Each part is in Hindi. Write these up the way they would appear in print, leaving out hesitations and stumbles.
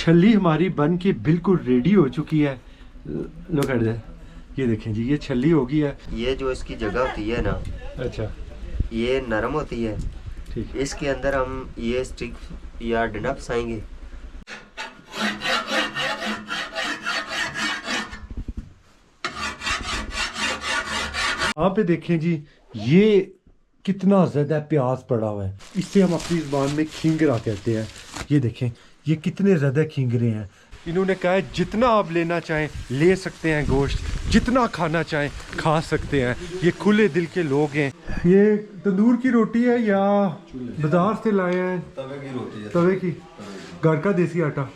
छल्ली हमारी बन के बिल्कुल रेडी हो चुकी है। लो कर दे, ये देखें जी, ये छल्ली हो गई है। ये जो इसकी जगह होती है ना, अच्छा, ये नरम होती है। ठीक। इसके अंदर हम ये स्टिक या डंडा फंसाएंगे। यहाँ पे देखें जी, ये कितना ज़्यादा प्याज पड़ा हुआ है। इससे हम अपनी ज़बान में खींगरा कहते हैं। ये देखें, ये कितने ज़्यादा खींगरे हैं। इन्होंने कहा है जितना आप लेना चाहें ले सकते हैं गोश्त, जितना खाना चाहें खा सकते हैं। ये खुले दिल के लोग हैं। ये तंदूर की रोटी है या बाजार से लाए हैं? तवे की रोटी है। तवे की, घर का देसी आटा।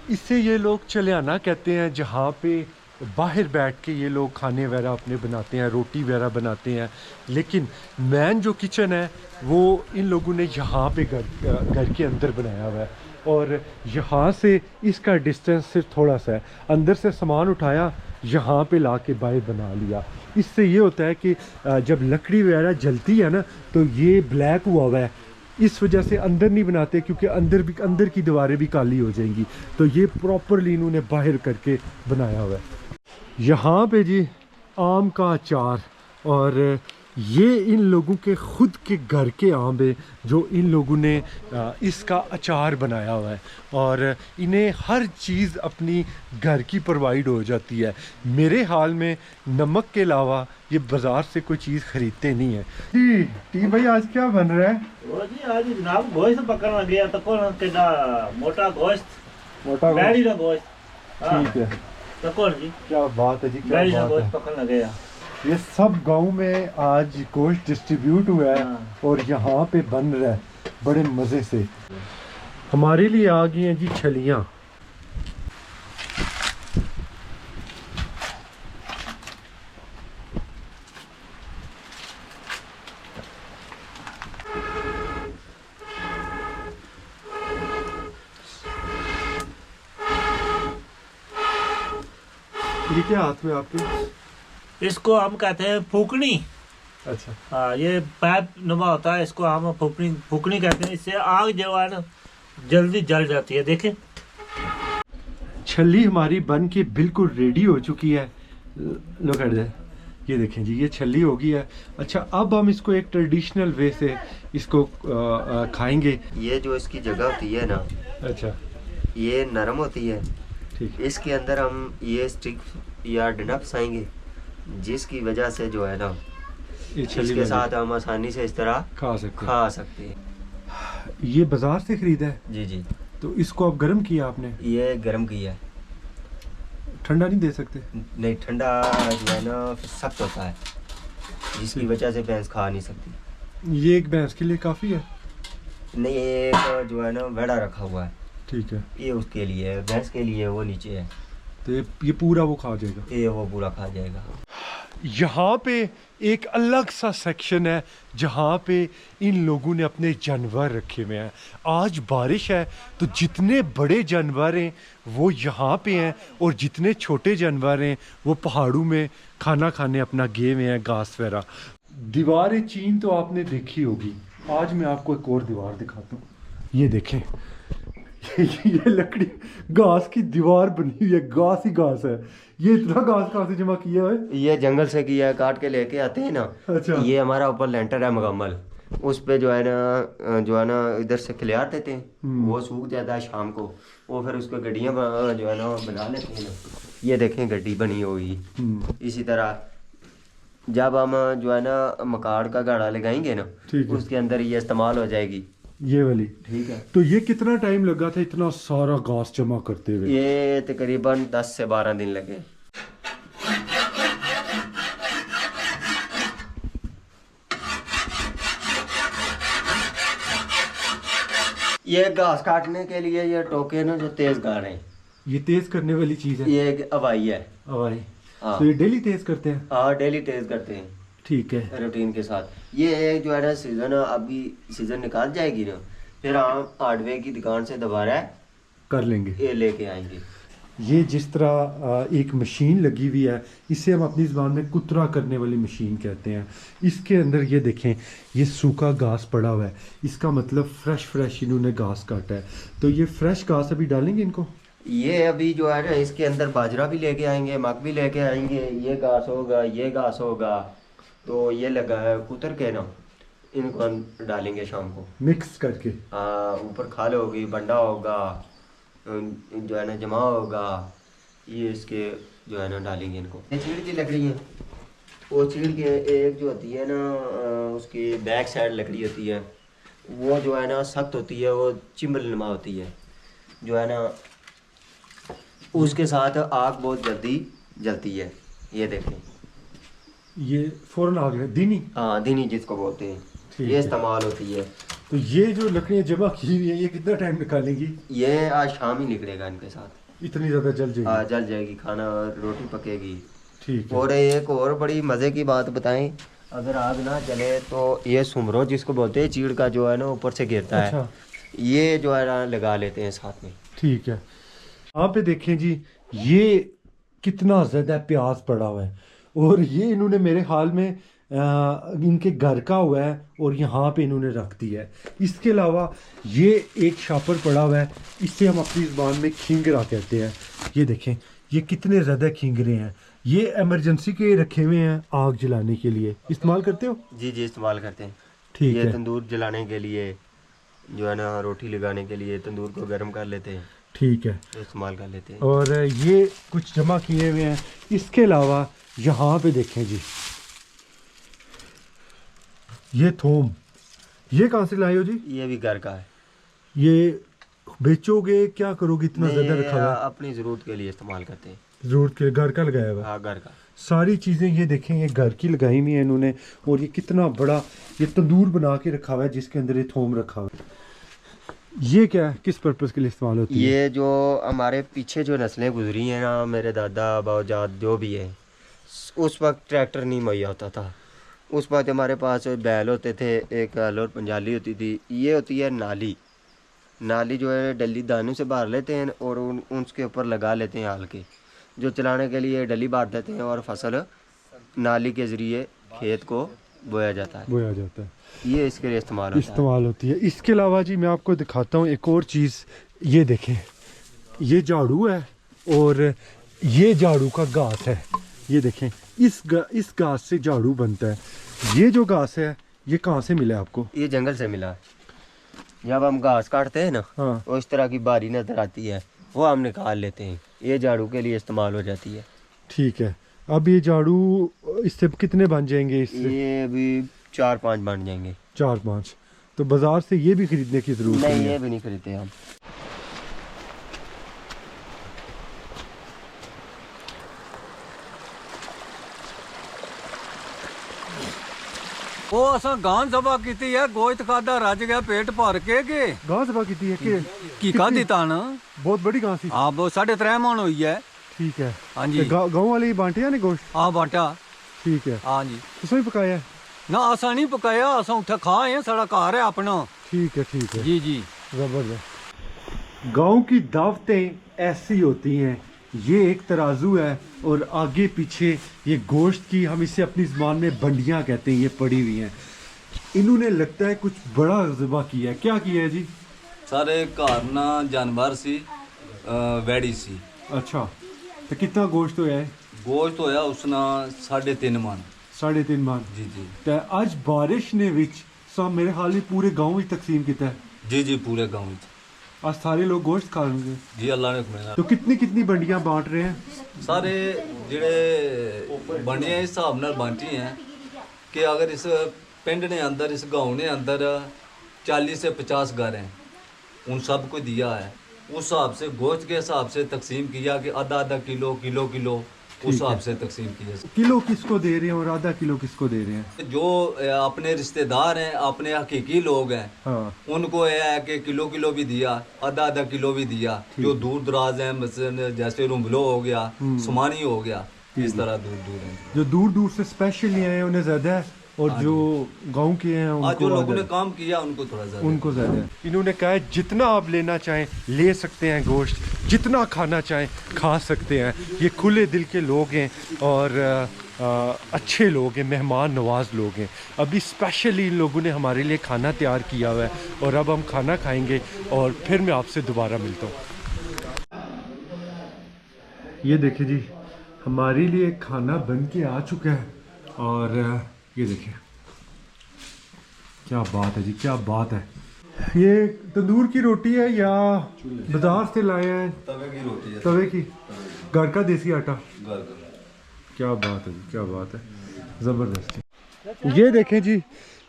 इससे ये लोग चलियाना कहते हैं, जहाँ पे बाहर बैठ के ये लोग खाने वगैरह अपने बनाते हैं, रोटी वगैरह बनाते हैं। लेकिन मैन जो किचन है वो इन लोगों ने यहाँ पे घर के अंदर बनाया हुआ है। और यहाँ से इसका डिस्टेंस सिर्फ थोड़ा सा है। अंदर से सामान उठाया, यहाँ पे ला के बाहर बना लिया। इससे ये होता है कि जब लकड़ी वगैरह जलती है ना, तो ये ब्लैक हुआ है। इस वजह से अंदर नहीं बनाते, क्योंकि अंदर की दीवारें भी काली हो जाएंगी। तो ये प्रॉपरली इन्होंने बाहर करके बनाया हुआ है। यहाँ पे जी आम का अचार, और ये इन लोगों के खुद के घर के आम है जो इन लोगों ने इसका अचार बनाया हुआ है। और इन्हें हर चीज़ अपनी घर की प्रोवाइड हो जाती है। मेरे हाल में नमक के अलावा ये बाज़ार से कोई चीज़ ख़रीदते नहीं है। जी टी भाई, आज क्या बन रहा है? वो जी आज जनाब गोश्त पकड़ना गया तो कौन केदा मोटा गोश्त, मोटा बैड़ी का गोश्त। ठीक है, तो कौन जी क्या बात है जी, क्या बैड़ी का बात गोश्त है। पकड़ना गया। ये सब गांव में आज गोश्त डिस्ट्रीब्यूट हुआ है और यहाँ पे बन रहा है बड़े मज़े से। हमारे लिए आ गई हैं जी छलियाँ। ये क्या हाथ में आपके? इसको हम कहते हैं फूकनी। अच्छा, हाँ, ये पैप नुमा होता है, इसको हम फूकनी कहते हैं। इससे आग जो है ना जल्दी जल जाती है। देखें, छल्ली हमारी बन के बिल्कुल रेडी हो चुकी है। लो कर दे, ये देखें जी, ये छल्ली हो गई है। अच्छा, अब हम इसको एक ट्रेडिशनल वे से इसको खाएंगे। ये जो इसकी जगह होती है ना, अच्छा, ये नरम होती है। ठीक। इसके अंदर हम ये स्टिक या डंडा फंसाएंगे, जिसकी वजह से जो है ना, ये छल्ली इसके साथ हम आसानी से इस तरह खा सकते हैं। खा सकते हैं। ये बाजार से खरीदा है, जी जी, तो इसको अब गर्म किया आपने? ये गर्म किया है। ठंडा नहीं दे सकते? नहीं, ठंडा जो है ना सख्त होता है, जिसकी वजह से भैंस खा नहीं सकती। ये एक भैंस के लिए काफ़ी है? नहीं, एक जो है ना वेड़ा रखा हुआ है, ठीक है, ये उसके लिए है। भैंस के लिए वो नीचे है, तो ये पूरा वो खा जाएगा। ये वो पूरा खा जाएगा। यहाँ पे एक अलग सा सेक्शन है जहाँ पे इन लोगों ने अपने जानवर रखे हुए हैं। आज बारिश है तो जितने बड़े जानवर हैं वो यहाँ पे हैं, और जितने छोटे जानवर हैं वो पहाड़ों में खाना खाने अपना गए हुए हैं, घास वगैरह। दीवार चीन तो आपने देखी होगी। आज मैं आपको एक और दीवार दिखाता हूँ। ये देखें, ये लकड़ी घास की दीवार बनी हुई है। घास ही घास है। ये इतना घास कहाँ से जमा किया है? ये जंगल से किया है, काट के लेके आते हैं ना। अच्छा, ये हमारा ऊपर लेंटर है मुकम्मल, उस पे जो है ना इधर से खिलार देते हैं। वो सूख जाता है शाम को, वो फिर उसको गड्डियाँ जो है ना बना लेते हैं ना। ये देखें गड्डी बनी हुई। इसी तरह जब हम जो है ना मकाड़ का गाड़ा लगाएंगे ना, उसके अंदर ये इस्तेमाल हो जाएगी, ये वाली। ठीक है। तो ये कितना टाइम लगा था इतना सारा घास जमा करते हुए? ये तकरीबन 10 से 12 दिन लगे। ये घास काटने के लिए ये टोके ना जो तेज गाड़ हैं, ये तेज करने वाली चीज है। ये एक हवाई है। हवाई। हाँ। तो ये डेली तेज करते हैं? हाँ, डेली तेज करते हैं। ठीक है, रूटीन के साथ। ये जो है ना सीजन, अभी सीजन निकाल जाएगी ना, फिर हम हार्डवेयर की दुकान से दोबारा कर लेंगे। ये लेके आएंगे। ये जिस तरह एक मशीन लगी हुई है, इसे हम अपनी ज़बान में कुतरा करने वाली मशीन कहते हैं। इसके अंदर ये देखें, ये सूखा घास पड़ा हुआ है, इसका मतलब फ्रेश इन्होंने घास काटा है। तो ये फ्रेश घास अभी डालेंगे इनको। ये अभी जो है ना इसके अंदर बाजरा भी लेके आएंगे, मक भी लेके आएंगे, ये घास होगा, ये घास होगा, तो ये लगा है कुतर के ना इनको हम डालेंगे शाम को मिक्स करके। हाँ, ऊपर खाल होगी, बंडा होगा, जो है ना जमा होगा, ये इसके जो है ना डालेंगे इनको। ये चीड़ की लकड़ी है, वो चीड़ की एक जो होती है ना उसकी बैक साइड लकड़ी होती है, वो जो है ना सख्त होती है, वो चिम्बल नुमा होती है, जो है ना उसके साथ आग बहुत जल्दी जलती है। ये देखें, ये फौरन आ गया दीनी। हाँ दीनी जिसको बोलते हैं, ठीक ये है। इस्तेमाल होती है। तो ये जो लकड़ियाँ जमा की हुई है, ये कितना टाइम निकालेंगी? ये आज शाम ही निकलेगा इनके साथ। इतनी ज़्यादा जल जाएगी? जल जाएगी, खाना रोटी पकेगी। ठीक है। और एक और बड़ी मज़े की बात बताएं, अगर आग ना चले तो ये सुमरो जिसको बोलते हैं, चीड़ का जो है ना ऊपर से गिरता है, अच्छा। ये जो है ना लगा लेते हैं साथ में। ठीक है। यहाँ पे देखें जी, ये कितना ज़्यादा प्याज पड़ा हुआ है, और ये इन्होंने मेरे हाल में इनके घर का हुआ है और यहाँ पे इन्होंने रख दिया है। इसके अलावा ये एक शापर पड़ा हुआ है, इससे हम अपनी ज़बान में खींगरा कहते हैं। ये देखें, ये कितने ज़्यादा खींगरे हैं। ये इमरजेंसी के रखे हुए हैं, आग जलाने के लिए इस्तेमाल करते हो? जी जी इस्तेमाल करते हैं। ठीक ये है। तंदूर जलाने के लिए, जो है ना रोटी लगाने के लिए तंदूर को गर्म कर लेते हैं, ठीक है। इस्तेमाल कर लेते हैं। और ये कुछ जमा किए हुए हैं। इसके अलावा यहाँ पे देखें जी, ये थोम, ये कहाँ से लाए हो जी? ये भी घर का है। ये बेचोगे, क्या करोगे? इतना ज़्यादा रखा हुआ है। अपनी ज़रूरत के लिए इस्तेमाल करते हैं। ज़रूरत के घर का लगाया हुआ है। हाँ घर का। सारी चीज़ें ये देखें, ये घर की लगाई हुई है इन्होंने। और ये कितना बड़ा ये तंदूर बना के रखा हुआ है, जिसके अंदर ये थोम रखा हुआ है। ये क्या है, किस पर्पज़ के लिए इस्तेमाल होती है? ये जो हमारे पीछे जो नस्लें गुजरी हैं ना, मेरे दादा बाऊजाद जो भी है, उस वक्त ट्रैक्टर नहीं मुहैया होता था। उस वक्त हमारे पास बैल होते थे, एक हल और पंजाली होती थी। ये होती है नाली। नाली जो है डली दानों से बार लेते हैं और उसके ऊपर लगा लेते हैं हाल के, जो चलाने के लिए डली बार देते हैं, और फसल नाली के ज़रिए खेत को बोया जाता है। बोया जाता है, ये इसके लिए इस्तेमाल होती है। इसके अलावा जी मैं आपको दिखाता हूँ एक और चीज़। ये देखें, ये झाड़ू है और ये झाड़ू का घास है। ये देखें, इस घास से झाड़ू बनता है। ये जो घास है, ये कहाँ से मिला है आपको? ये जंगल से मिला है। जब हम घास काटते हैं ना, हाँ। वो इस तरह की बारी नजर आती है, वो हम निकाल लेते हैं, ये झाड़ू के लिए इस्तेमाल हो जाती है। ठीक है। अब ये झाड़ू, इससे कितने बन जाएंगे? इससे ये अभी 4-5 बन जाएंगे। 4-5। तो बाजार से ये भी खरीदने की जरूरत नहीं, नहीं ये है। भी नहीं खरीदते हम। ਉਹ ਅਸਾਂ ਗਾਂ ਜ਼ਬਾ ਕੀਤੀ ਹੈ ਗੋਸ਼ਤ ਖਾਦਾ ਰੱਜ ਗਿਆ पेट भर के के घास सभा की है कि की खादी तान बहुत बड़ी घास थी। हाँ वो 3.5 मन हुई है। ठीक है। हाँ जी। तो गाँव वाले ही बांटे ने गोश्त? हाँ बांटा। ठीक है। हाँ जी। तुसें ही पकाया है? ना असा नहीं पकाया, असा उठे खाए हैं, साड़ा घर है अपना। ठीक है, ठीक है। जी जी। जबरदस्त। गांव की दावतें ऐसी होती हैं। ये एक तराजू है और आगे पीछे ये गोश्त की, हम इसे अपनी ज़बान में बंडियां कहते हैं, ये पड़ी हुई हैं। इन्होंने लगता है कुछ बड़ा ज़बा किया है। क्या किया है जी? सारे घर ना जानवर सी वैड़ी सी। अच्छा, तो कितना गोश्त होया है? गोश्त होया उसना 3.5 मन। 3.5 मन। जी जी। तो आज बारिश ने विच मेरे हाल में पूरे गाँव में तकसीम किया है। जी जी पूरे गाँव में। आज सारे लोग गोश्त खाएंगे। जी अल्लाह ने खुमेना। तो कितनी कितनी बंडियां बांट रहे हैं? सारे जिहड़े बंडियां इस हिसाब नाल बांटी हैं कि अगर इस पिंड ने अंदर, इस गांव ने अंदर 40 से 50 घर हैं, उन सब को दिया है। उस हिसाब से गोश्त के हिसाब से तकसीम किया कि आधा किलो उस हिसाब से तकसीम किया। किलो किसको दे रहे हैं और आधा किलो किसको दे रहे हैं? जो अपने रिश्तेदार हैं, अपने हकीकी लोग हैं, हाँ। उनको यह है कि किलो भी दिया, आधा किलो भी दिया। जो दूर दराज हैं, मसलन जैसे रुम्बलो हो गया, सुमानी हो गया, इस तरह दूर हैं। जो दूर दूर से स्पेशल नहीं आए उन्हें ज्यादा है, और जो गांव के हैं आज जो उनको लोगों ने काम किया उनको थोड़ा ज्यादा। उनको ज्यादा है। इन्होंने कहा है जितना आप लेना चाहें ले सकते हैं गोश्त। जितना खाना चाहें खा सकते हैं। ये खुले दिल के लोग हैं और अच्छे लोग हैं, मेहमान नवाज लोग हैं। अभी स्पेशली इन लोगों ने हमारे लिए खाना तैयार किया हुआ है और अब हम खाना खाएंगे और फिर मैं आपसे दोबारा मिलता हूँ। ये देखिए जी, हमारे लिए खाना बन के आ चुका है और ये देखिए क्या बात है जी, क्या बात है। ये तंदूर की रोटी है या बाजार से लाए हैं? तवे की रोटी है, तवे की, घर का देसी आटा। घर का। क्या बात है जी, क्या बात है, ज़बरदस्त। ये देखें जी,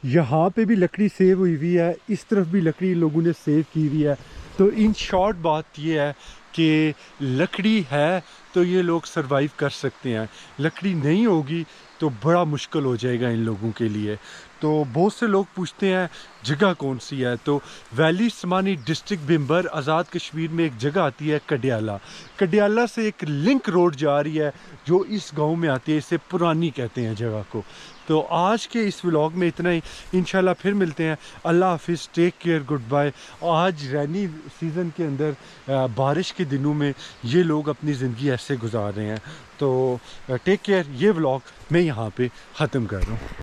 यहाँ पे भी लकड़ी सेव हुई हुई है, इस तरफ भी लकड़ी इन लोगों ने सेव की हुई है। तो इन शॉर्ट बात ये है कि लकड़ी है तो ये लोग सरवाइव कर सकते हैं, लकड़ी नहीं होगी तो बड़ा मुश्किल हो जाएगा इन लोगों के लिए। तो बहुत से लोग पूछते हैं जगह कौन सी है, तो वैली स्मानी डिस्ट्रिक्ट बिम्बर आज़ाद कश्मीर में एक जगह आती है कडियाला। कडियाला से एक लिंक रोड जा रही है जो इस गांव में आती है, इसे पुरानी कहते हैं जगह को। तो आज के इस व्लॉग में इतना ही, इंशाल्लाह फिर मिलते हैं। अल्लाह हाफिज़, टेक केयर, गुड बाय। आज रैनी सीज़न के अंदर बारिश के दिनों में ये लोग अपनी ज़िंदगी ऐसे गुजार रहे हैं। तो टेक केयर। ये व्लॉग मैं यहाँ पे ख़त्म कर रहा हूँ।